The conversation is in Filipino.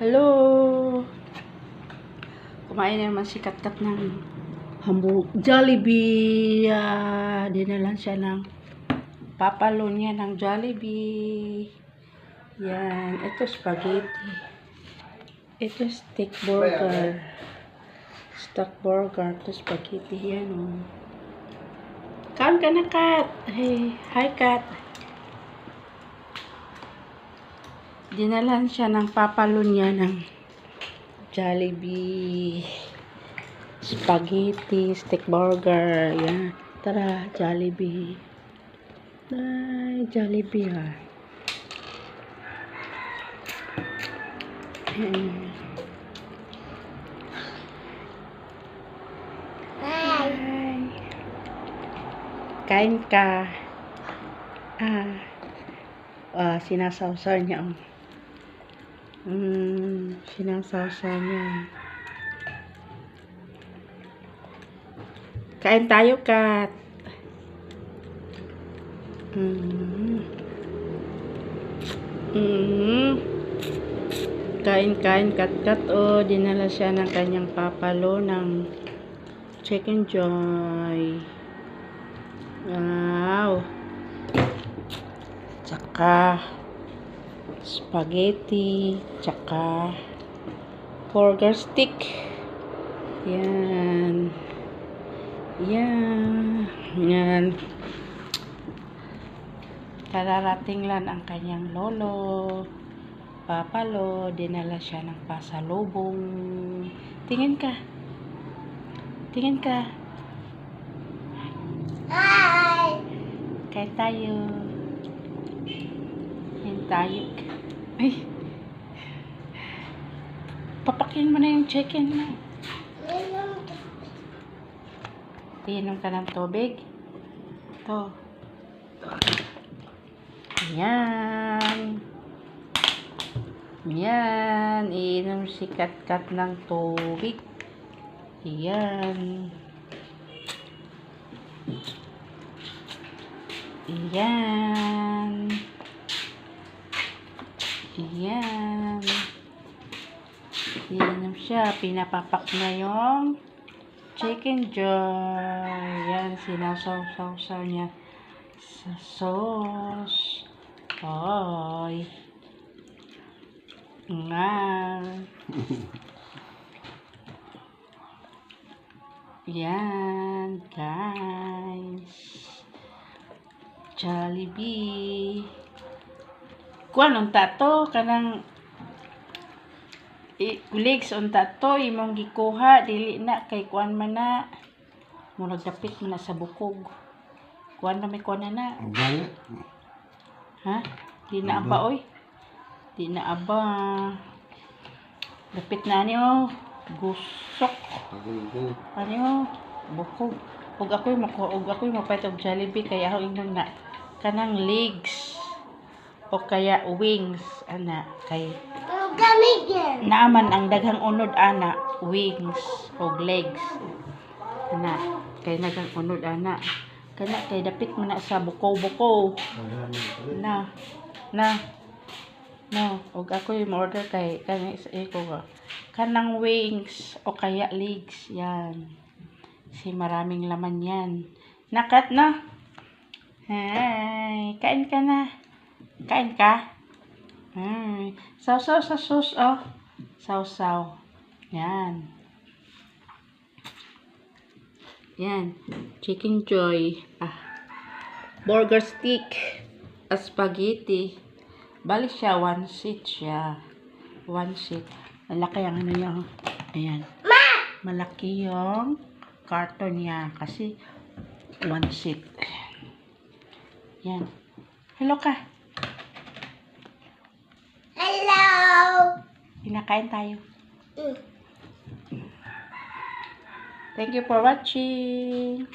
Hello! Kumain na naman si Kat-Kat ng Jollibee. Dinalan siya ng papalo niya ng Jollibee. Yan. Ito spaghetti. Ito steak burger. Steak burger. Ito spaghetti. Yan o. Kain ka na, Kat. Hey, hi, Kat. Dinalan siya ng papalo niya ng Jollibee. Spaghetti, steak burger. Yan. Tara, Jollibee. Ay, Jollibee ha. Hi. Kain ka. Sinasawsaw niya. Sinasawsaw niya. Kain tayo, Kat. Kain, Kat-Kat. Oh, dinala siya ng kanyang papalo ng Chicken Joy. Wow. Tsaka spaghetti, tsaka burger stick. Yan. Yan. Kararating lang ang kanyang lolo. Papalo, dinala siya ng pasalubong. Tingin ka. Hi! Kain tayo. Ay. Papakin mo na yung chicken mo. Iinom ka ng tubig. Ito. Yan. Iinom si Kat-Kat ng tubig. Yan. Iinom siya. Pinapapak niya yung Chicken Joy. Yan. Sinasawsaw niya sa sauce. Oy. Yan, guys. Jollibee. Kuan unta to kanang legs unta to imong gikuha dili na kay kuan man na murag dapit man na sa bukog. Kuan na may kuan na. Ha? Di na aba oy. Di na aba. Dapit na niyo. Gusok. Ano? Bukog. Ug ako'y mapait og Jollibee kaya ako ingnon na kanang legs o kaya wings ana kay naaman ang daghang unod ana wings o legs ana kay daghang unod ana kana kay dapit man na sa buko na ug ako'y mo-order kay kanang wings o kaya legs yan kasi maraming laman yan. Nakat na. Hi. Kain ka na. Kain ka. Sausaw sa sauce, oh. Sausaw. Yan. Chicken Joy. Burger stick. Spaghetti. Bali siya, one sheet siya. Malaki ang ano niya. Ayan. Malaki yung carton niya kasi one sheet. Yan. Hello ka. Hello. Pinakain tayo. Thank you for watching.